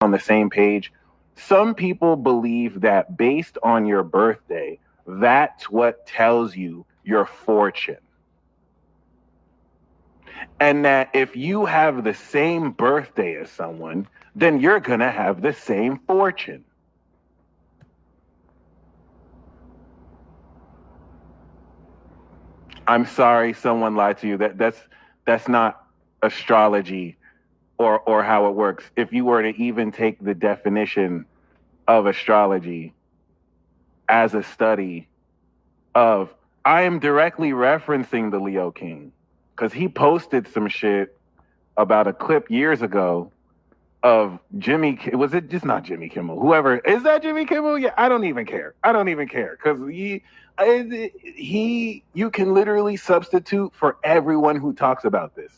on the same page. Some people believe that based on your birthday, that's what tells you your fortune. And that if you have the same birthday as someone, then you're going to have the same fortune. I'm sorry someone lied to you. That's not astrology or how it works. If you were to even take the definition of astrology as a study of, I am directly referencing the Leo King because he posted some shit about a clip years ago of Jimmy. Was it just not Jimmy Kimmel? Whoever is that Jimmy Kimmel? Yeah, I don't even care because you can literally substitute for everyone who talks about this.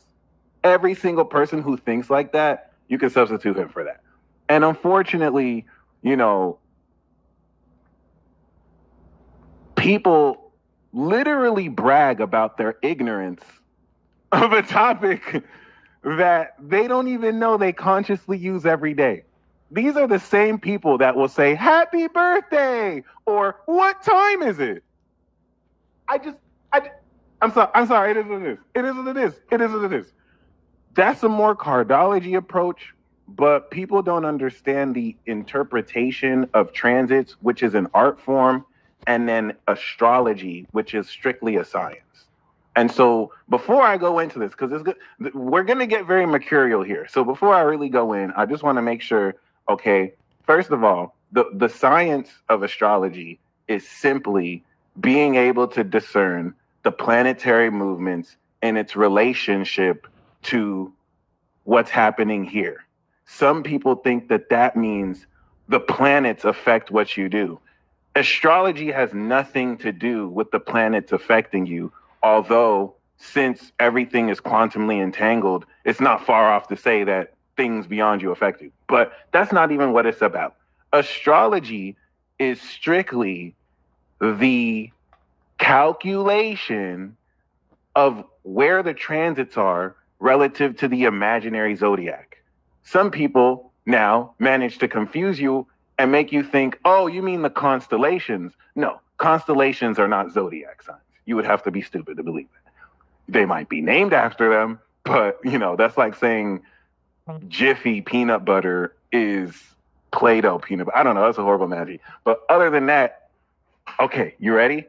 Every single person who thinks like that, you can substitute him for that. And unfortunately, people literally brag about their ignorance of a topic that they don't even know they consciously use every day. These are the same people that will say, happy birthday, or what time is it? I'm sorry, it is what it is. It is what it is. It is what it is. That's a more cardology approach, but people don't understand the interpretation of transits, which is an art form, and then astrology, which is strictly a science. And so before I go into this, because we're going to get very mercurial here. So before I really go in, I just want to make sure, okay, first of all, the science of astrology is simply being able to discern the planetary movements and its relationship to what's happening here. Some people think that means the planets affect what you do. Astrology has nothing to do with the planets affecting you, although since everything is quantumly entangled, it's not far off to say that things beyond you affect you. But that's not even what it's about. Astrology is strictly the calculation of where the transits are relative to the imaginary zodiac. Some people now manage to confuse you and make you think, oh, you mean the constellations? No, constellations are not zodiac signs. You would have to be stupid to believe it. They might be named after them, but that's like saying Jiffy peanut butter is Play-Doh peanut butter. I don't know, that's a horrible analogy. But other than that, okay, you ready?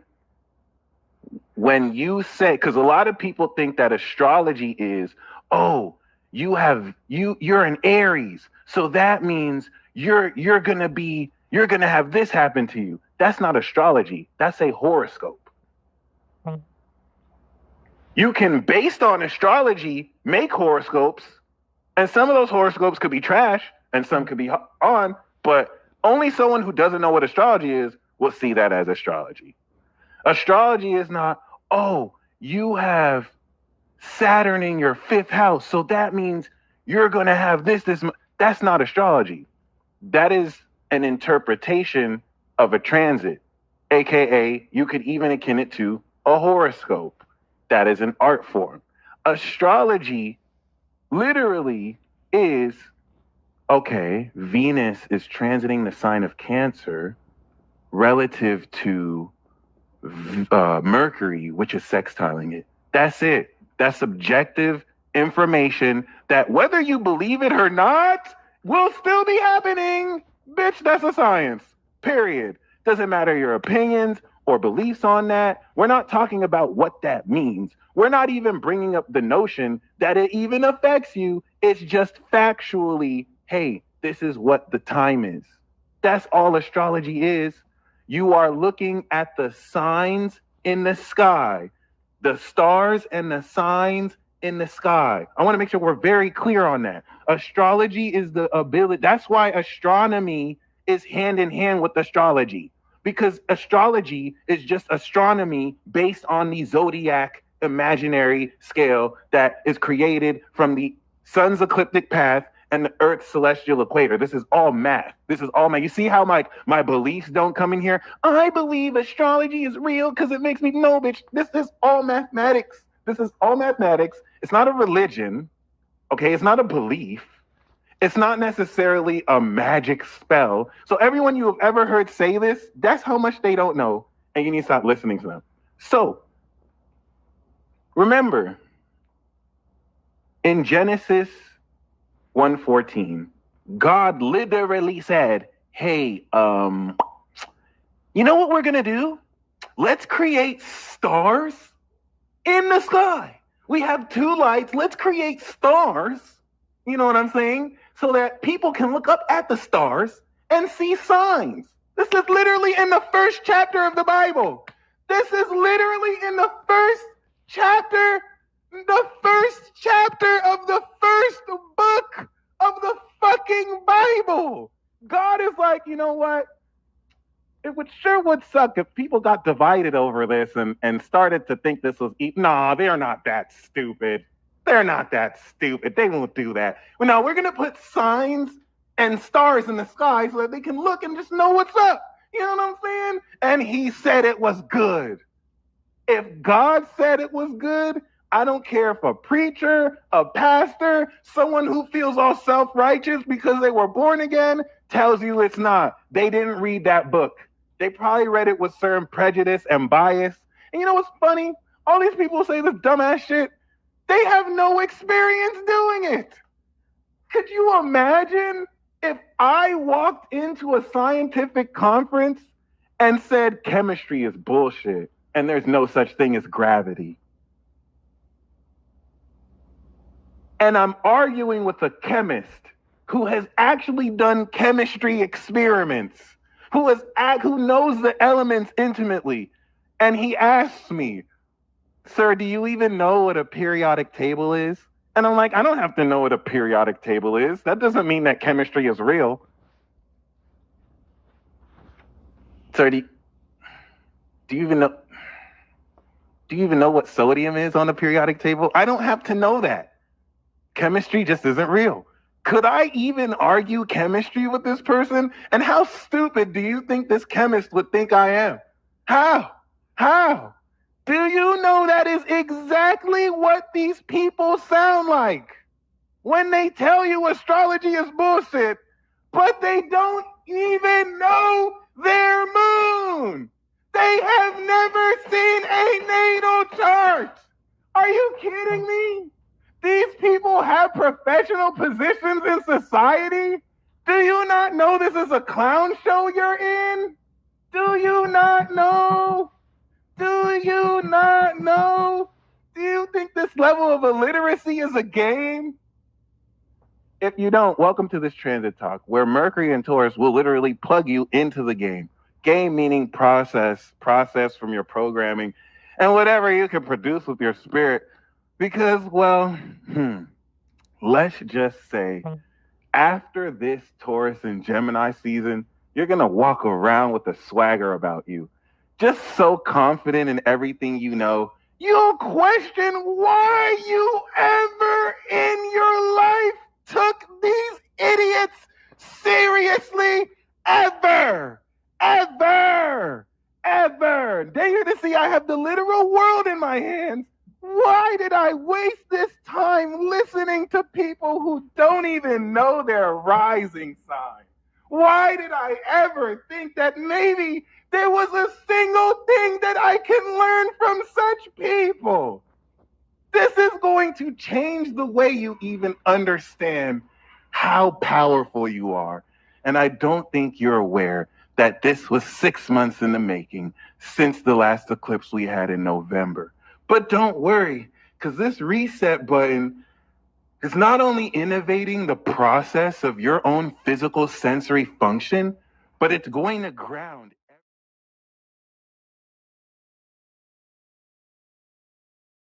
When you say, because a lot of people think that astrology is, oh, you're an Aries, so that means you're gonna have this happen to you. That's not astrology. That's a horoscope. You can, based on astrology, make horoscopes, and some of those horoscopes could be trash, and some could be on, but only someone who doesn't know what astrology is will see that as astrology. Astrology is not, oh, you have Saturn in your 5th house, so that means you're going to have this. That's not astrology. That is an interpretation of a transit, aka you could even akin it to a horoscope. That is an art form. Astrology literally is, okay, Venus is transiting the sign of Cancer relative to Mercury, which is sextiling it. That's it. That's subjective information that, whether you believe it or not, will still be happening. Bitch, that's a science. Period. Doesn't matter your opinions or beliefs on that. We're not talking about what that means. We're not even bringing up the notion that it even affects you. It's just factually, hey, this is what the time is. That's all astrology is. You are looking at the signs in the sky, the stars and the signs in the sky. I want to make sure we're very clear on that. Astrology is the ability. That's why astronomy is hand in hand with astrology, because astrology is just astronomy based on the zodiac imaginary scale that is created from the sun's ecliptic path and the Earth's celestial equator. This is all math. This is all math. You see how my beliefs don't come in here? I believe astrology is real because it makes me know, bitch. This is all mathematics. This is all mathematics. It's not a religion. Okay, it's not a belief. It's not necessarily a magic spell. So everyone you have ever heard say this, that's how much they don't know, and you need to stop listening to them. So remember, in Genesis 1:14, God literally said, hey, you know what we're going to do? Let's create stars in the sky. We have two lights. Let's create stars. You know what I'm saying? So that people can look up at the stars and see signs. This is literally in the first chapter of the Bible. This is literally in the first chapter of the first book of the fucking Bible. God is like, you know what? It would suck if people got divided over this and started to think this was... Nah, they're not that stupid. They're not that stupid. They won't do that. Well, no, we're going to put signs and stars in the sky so that they can look and just know what's up. You know what I'm saying? And he said it was good. If God said it was good, I don't care if a preacher, a pastor, someone who feels all self-righteous because they were born again tells you it's not. They didn't read that book. They probably read it with certain prejudice and bias. And you know what's funny? All these people say this dumbass shit. They have no experience doing it. Could you imagine if I walked into a scientific conference and said chemistry is bullshit and there's no such thing as gravity? And I'm arguing with a chemist who has actually done chemistry experiments, who knows the elements intimately. And he asks me, sir, do you even know what a periodic table is? And I'm like, I don't have to know what a periodic table is. That doesn't mean that chemistry is real. Sir, do you even know what sodium is on the periodic table? I don't have to know that. Chemistry just isn't real. Could I even argue chemistry with this person? And how stupid do you think this chemist would think I am? How? Do you know that is exactly what these people sound like when they tell you astrology is bullshit, but they don't even know their moon? They have never seen a natal chart. Are you kidding me? These people have professional positions in society. Do you not know this is a clown show you're in? Do you not know? Do you not know? Do you think this level of illiteracy is a game? If you don't, welcome to this transit talk, where Mercury and Taurus will literally plug you into the game. Game meaning process from your programming, and whatever you can produce with your spirit. Because, well, let's just say, after this Taurus and Gemini season, you're going to walk around with a swagger about you. Just so confident in everything you know, you'll question why you ever in your life took these idiots seriously ever. Dare to see I have the literal world in my hands. Why did I waste this time listening to people who don't even know their rising sign? Why did I ever think that maybe there was a single thing that I can learn from such people? This is going to change the way you even understand how powerful you are. And I don't think you're aware that this was 6 months in the making since the last eclipse we had in November. But don't worry, because this reset button is not only innovating the process of your own physical sensory function, but it's going to ground